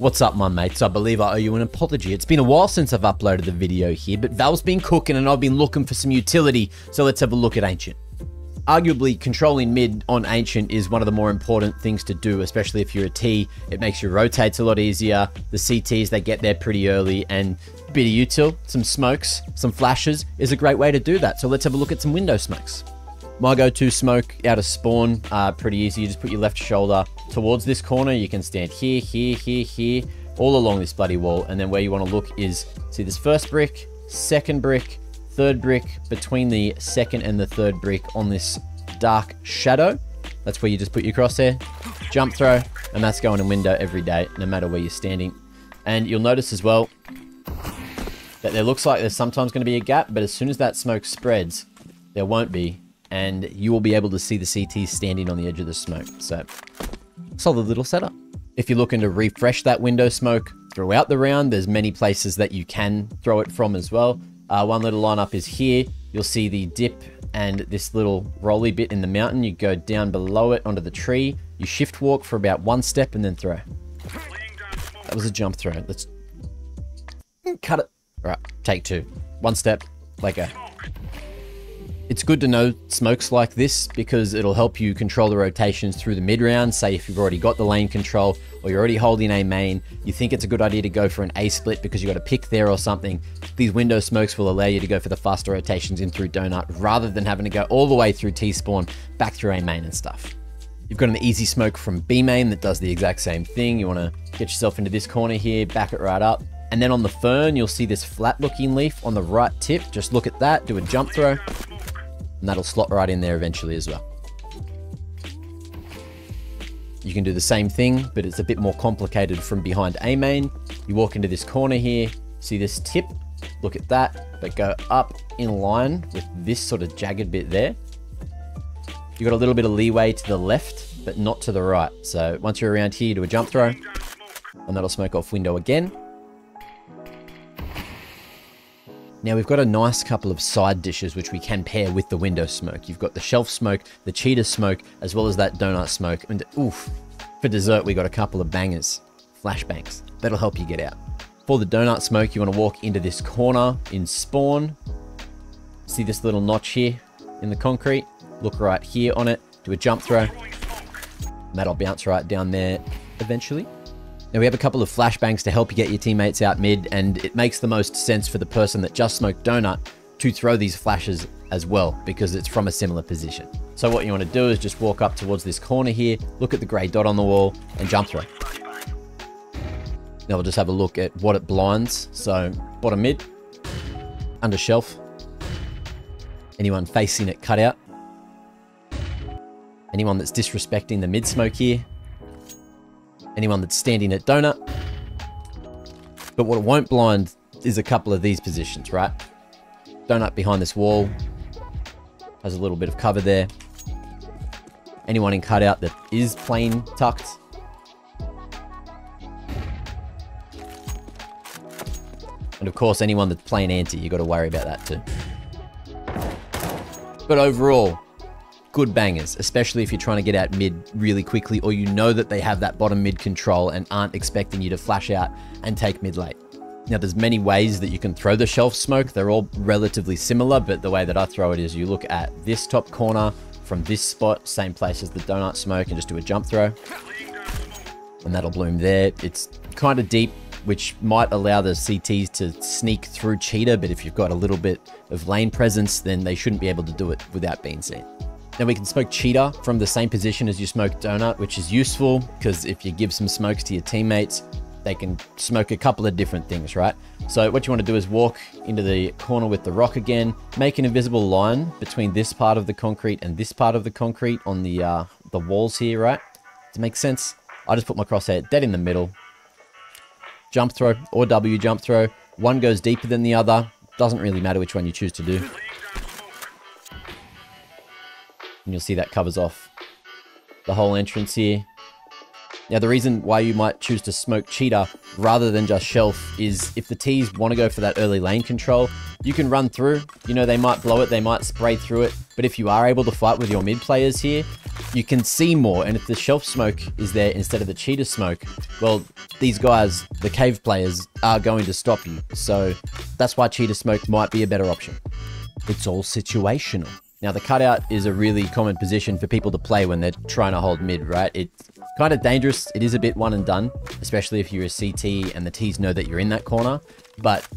What's up, my mates? I believe I owe you an apology. It's been a while since I've uploaded the video here, but Valve's been cooking and I've been looking for some utility, so let's have a look at Ancient. Arguably, controlling mid on Ancient is one of the more important things to do, especially if you're a T. It makes your rotates a lot easier. The CTs, they get there pretty early, and a bit of util, some smokes, some flashes is a great way to do that. So let's have a look at some window smokes. My go-to smoke out of spawn, pretty easy. You just put your left shoulder towards this corner. You can stand here, here, here, here, all along this bloody wall. And then where you want to look is, see this first brick, second brick, third brick, between the second and the third brick on this dark shadow. That's where you just put your crosshair, jump throw, and that's going in window every day, no matter where you're standing. And you'll notice as well that there looks like there's sometimes going to be a gap, but as soon as that smoke spreads, there won't be. And you will be able to see the CTs standing on the edge of the smoke. So, solid little setup. If you're looking to refresh that window smoke throughout the round, there's many places that you can throw it from as well. One little lineup is here. You'll see the dip and this little rolly bit in the mountain. You go down below it onto the tree. You shift walk for about one step and then throw. That was a jump throw. Let's cut it. All right, take two. One step, let go. It's good to know smokes like this because it'll help you control the rotations through the mid round. Say if you've already got the lane control or you're already holding a main, you think it's a good idea to go for an A split because you got to pick there or something. These window smokes will allow you to go for the faster rotations in through donut rather than having to go all the way through T spawn back through A main and stuff. You've got an easy smoke from B main that does the exact same thing. You want to get yourself into this corner here, back it right up. And then on the fern, you'll see this flat looking leaf on the right tip. Just look at that, do a jump throw. And that'll slot right in there eventually as well. You can do the same thing, but it's a bit more complicated from behind A main. You walk into this corner here, see this tip, look at that, but go up in line with this sort of jagged bit there. You got a little bit of leeway to the left, but not to the right. So once you're around here, do a jump throw, and that'll smoke off window again. Now we've got a nice couple of side dishes which we can pair with the window smoke. You've got the shelf smoke, the cheetah smoke, as well as that donut smoke. And oof, for dessert we got a couple of bangers, flashbangs. That'll help you get out. For the donut smoke, you want to walk into this corner in spawn. See this little notch here in the concrete? Look right here on it, do a jump throw. And that'll bounce right down there eventually. Now we have a couple of flashbangs to help you get your teammates out mid, and it makes the most sense for the person that just smoked donut to throw these flashes as well, because it's from a similar position. So what you want to do is just walk up towards this corner here, look at the grey dot on the wall, and jump throw. Now we'll just have a look at what it blinds. So bottom mid, under shelf, anyone facing at cutout, anyone that's disrespecting the mid smoke here, anyone that's standing at donut. But what it won't blind is a couple of these positions, right? Donut behind this wall has a little bit of cover there. Anyone in cutout that is plain tucked. And of course, anyone that's plain anti, you got to worry about that too. But overall, good bangers, especially if you're trying to get out mid really quickly, or you know that they have that bottom mid control and aren't expecting you to flash out and take mid late. Now there's many ways that you can throw the shelf smoke. They're all relatively similar, but the way that I throw it is you look at this top corner from this spot, same place as the donut smoke, and just do a jump throw. And that'll bloom there. It's kind of deep, which might allow the CTs to sneak through Cheetah, but if you've got a little bit of lane presence, then they shouldn't be able to do it without being seen. Now we can smoke Cheetah from the same position as you smoke donut, which is useful because if you give some smokes to your teammates, they can smoke a couple of different things, right? So what you want to do is walk into the corner with the rock again, make an invisible line between this part of the concrete and this part of the concrete on the walls here, right? Does it make sense? I just put my crosshair dead in the middle. Jump throw or W jump throw. One goes deeper than the other. Doesn't really matter which one you choose to do. And you'll see that covers off the whole entrance here. Now, the reason why you might choose to smoke Cheetah rather than just Shelf is if the Ts want to go for that early lane control, you can run through. You know, they might blow it, they might spray through it, but if you are able to fight with your mid players here, you can see more. And if the Shelf smoke is there instead of the Cheetah smoke, well, these guys, the cave players, are going to stop you. So that's why Cheetah smoke might be a better option. It's all situational. Now, the cutout is a really common position for people to play when they're trying to hold mid, right? It's kind of dangerous. It is a bit one and done, especially if you're a CT and the Ts know that you're in that corner. But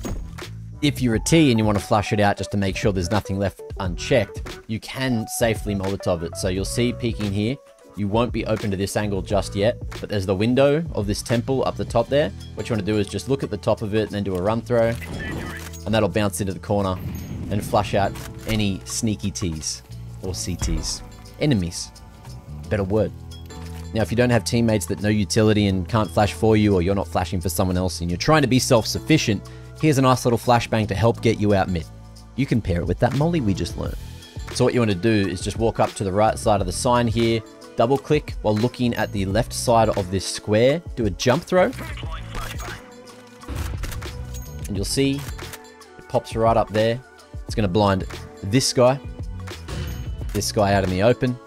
if you're a T and you want to flush it out just to make sure there's nothing left unchecked, you can safely Molotov it. So you'll see peeking here, you won't be open to this angle just yet, but there's the window of this temple up the top there. What you want to do is just look at the top of it and then do a run throw, and that'll bounce into the corner and flush out any sneaky Ts or CTs. Enemies. Better word. Now, if you don't have teammates that know utility and can't flash for you, or you're not flashing for someone else and you're trying to be self-sufficient, here's a nice little flashbang to help get you out mid. You can pair it with that molly we just learned. So what you want to do is just walk up to the right side of the sign here, double click while looking at the left side of this square, do a jump throw, and you'll see it pops right up there. It's going to blind this guy out in the open,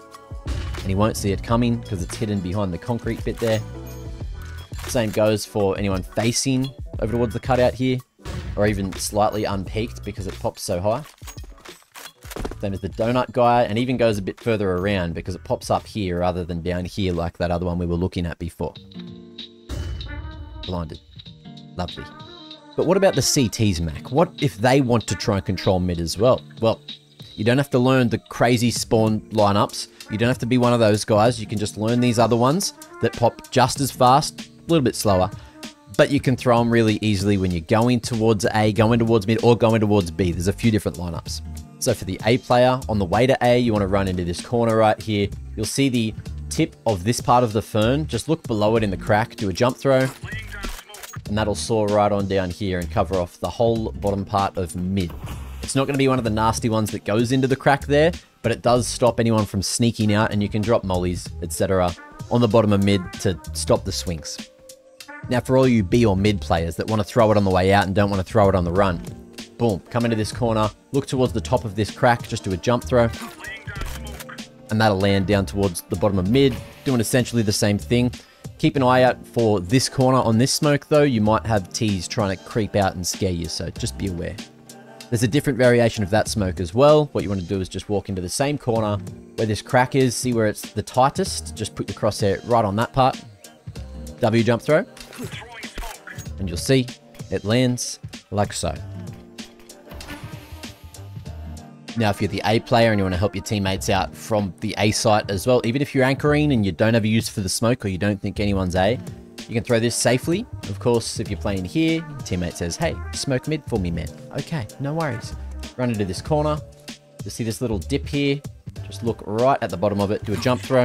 and he won't see it coming because it's hidden behind the concrete bit there. Same goes for anyone facing over towards the cutout here, or even slightly unpeaked because it pops so high. Same as the donut guy, and even goes a bit further around because it pops up here rather than down here like that other one we were looking at before. Blinded. Lovely. But what about the CTs, Mac? What if they want to try and control mid as well? Well, you don't have to learn the crazy spawn lineups. You don't have to be one of those guys. You can just learn these other ones that pop just as fast, a little bit slower, but you can throw them really easily when you're going towards A, going towards mid, or going towards B. There's a few different lineups. So for the A player, on the way to A, you want to run into this corner right here. You'll see the tip of this part of the fern. Just look below it in the crack, do a jump throw, and that'll soar right on down here and cover off the whole bottom part of mid. It's not going to be one of the nasty ones that goes into the crack there, but it does stop anyone from sneaking out, and you can drop mollies, etc. on the bottom of mid to stop the swings. Now, for all you B or mid players that want to throw it on the way out and don't want to throw it on the run, boom, come into this corner, look towards the top of this crack, just do a jump throw, and that'll land down towards the bottom of mid, doing essentially the same thing. Keep an eye out for this corner on this smoke though. You might have Ts trying to creep out and scare you, so just be aware. There's a different variation of that smoke as well. What you want to do is just walk into the same corner where this crack is, see where it's the tightest, just put your crosshair right on that part, W jump throw, and you'll see it lands like so. Now, if you're the A player and you want to help your teammates out from the A site as well, even if you're anchoring and you don't have a use for the smoke or you don't think anyone's A, you can throw this safely. Of course, if you're playing here, your teammate says, hey, smoke mid for me, man. Okay, no worries. Run into this corner. You'll see this little dip here. Just look right at the bottom of it, do a jump throw.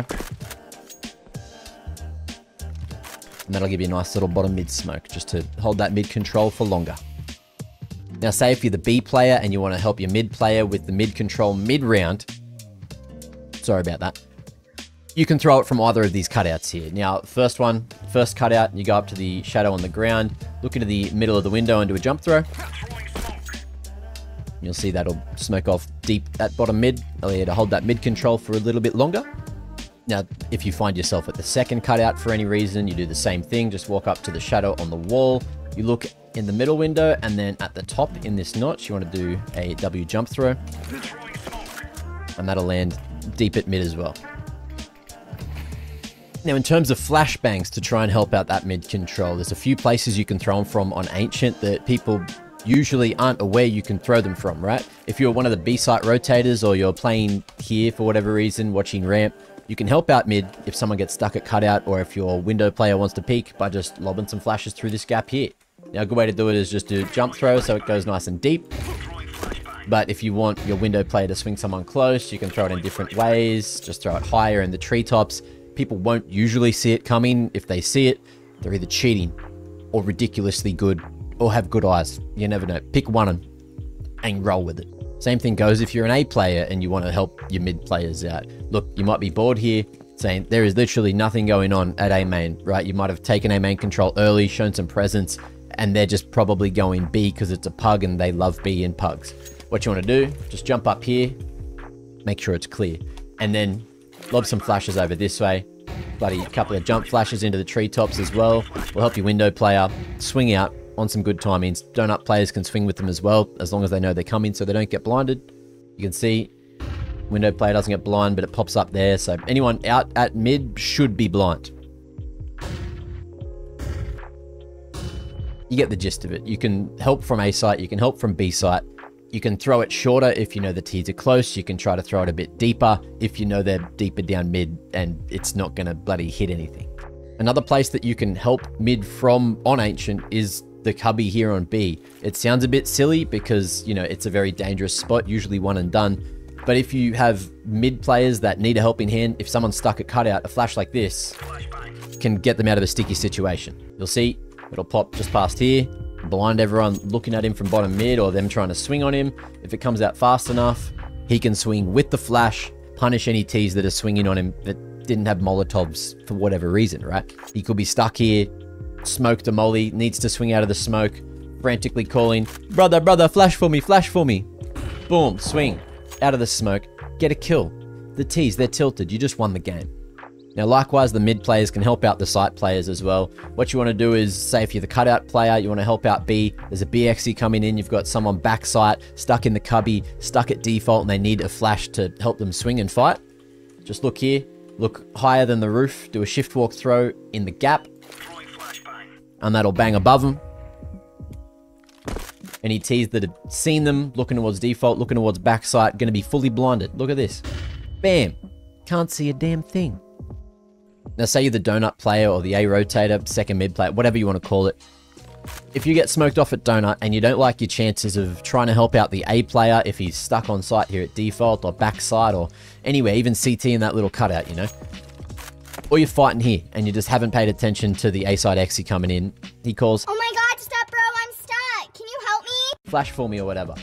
And that'll give you a nice little bottom mid smoke just to hold that mid control for longer. Now, say if you're the B player and you want to help your mid player with the mid control mid round, sorry about that, you can throw it from either of these cutouts here. Now, first cutout, you go up to the shadow on the ground, look into the middle of the window and do a jump throw. You'll see that'll smoke off deep at bottom mid, allow you to hold that mid control for a little bit longer. Now, if you find yourself at the second cutout for any reason, you do the same thing, just walk up to the shadow on the wall, you look in the middle window, and then at the top in this notch, you want to do a W jump throw, and that'll land deep at mid as well. Now, in terms of flashbangs to try and help out that mid control, there's a few places you can throw them from on Ancient that people usually aren't aware you can throw them from, right? If you're one of the B-site rotators or you're playing here for whatever reason, watching ramp, you can help out mid if someone gets stuck at cutout, or if your window player wants to peek by just lobbing some flashes through this gap here. Now, a good way to do it is just do jump throw so it goes nice and deep. But if you want your window player to swing someone close, you can throw it in different ways. Just throw it higher in the treetops. People won't usually see it coming. If they see it, they're either cheating or ridiculously good or have good eyes. You never know. Pick one and roll with it. Same thing goes if you're an A player and you want to help your mid players out. Look, you might be bored here. saying there is literally nothing going on at A main, right? You might have taken A main control early, shown some presence, and they're just probably going B because it's a pug and they love B in pugs. What you want to do, just jump up here, make sure it's clear, and then lob some flashes over this way. Bloody couple of jump flashes into the treetops as well. Will help your window player swing out on some good timings. Donut players can swing with them as well, as long as they know they're coming so they don't get blinded. You can see window player doesn't get blind, but it pops up there. So anyone out at mid should be blind. You get the gist of it. You can help from A site, you can help from B site. You can throw it shorter if you know the T's are close. You can try to throw it a bit deeper if you know they're deeper down mid and it's not going to bloody hit anything. Another place that you can help mid from on Ancient is the cubby here on B. It sounds a bit silly because, you know, it's a very dangerous spot, usually one and done. But if you have mid players that need a helping hand, if someone's stuck at Cutout, a flash like this can get them out of a sticky situation. You'll see it'll pop just past here, blind everyone looking at him from bottom mid or them trying to swing on him. If it comes out fast enough, he can swing with the flash, punish any T's that are swinging on him that didn't have molotovs for whatever reason, right? He could be stuck here, smoked a molly, needs to swing out of the smoke, frantically calling, brother, brother, flash for me, flash for me. Boom, swing. Out of the smoke, get a kill. The T's, they're tilted, you just won the game. Now likewise, the mid players can help out the site players as well. What you want to do is, say if you're the Cutout player, you want to help out B, there's a BXE coming in, you've got someone back site, stuck in the cubby, stuck at default, and they need a flash to help them swing and fight. Just look here, look higher than the roof, do a shift walk throw in the gap, and that'll bang above them. Any T's that have seen them, looking towards default, looking towards backside, going to be fully blinded. Look at this. Bam. Can't see a damn thing. Now, say you're the donut player or the A rotator, second mid player, whatever you want to call it. If you get smoked off at donut and you don't like your chances of trying to help out the A player if he's stuck on site here at default or backside or anywhere, even CT in that little cutout, you know. Or you're fighting here and you just haven't paid attention to the A side Xe coming in. He calls, oh my god, stop bro, I'm stuck. Can you help me? Flash for me or whatever.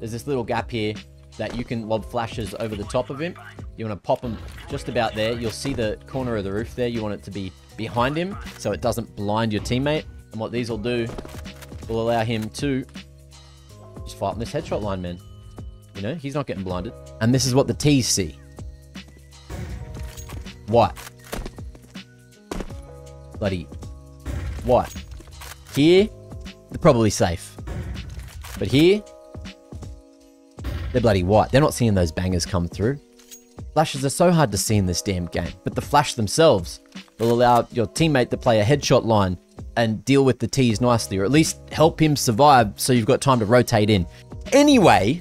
There's this little gap here that you can lob flashes over the top of him. You want to pop him just about there. You'll see the corner of the roof there. You want it to be behind him so it doesn't blind your teammate. And what these will do will allow him to just fight on this headshot line, man. You know, he's not getting blinded. And this is what the T's see. What? Bloody what? Here, they're probably safe. But here, they're bloody white. They're not seeing those bangers come through. Flashes are so hard to see in this damn game, but the flash themselves will allow your teammate to play a headshot line and deal with the T's nicely, or at least help him survive so you've got time to rotate in. Anyway,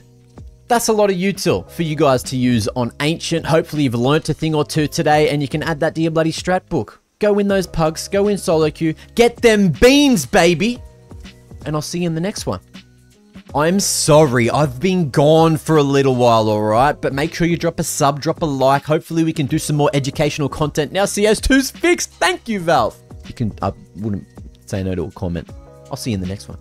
that's a lot of util for you guys to use on Ancient. Hopefully you've learnt a thing or two today and you can add that to your bloody strat book. Go win those pugs, go win solo queue, get them beans, baby! And I'll see you in the next one. I'm sorry, I've been gone for a little while, alright? But make sure you drop a sub, drop a like. Hopefully we can do some more educational content. Now CS2's fixed! Thank you, Valve! You can, I wouldn't say no to a comment. I'll see you in the next one.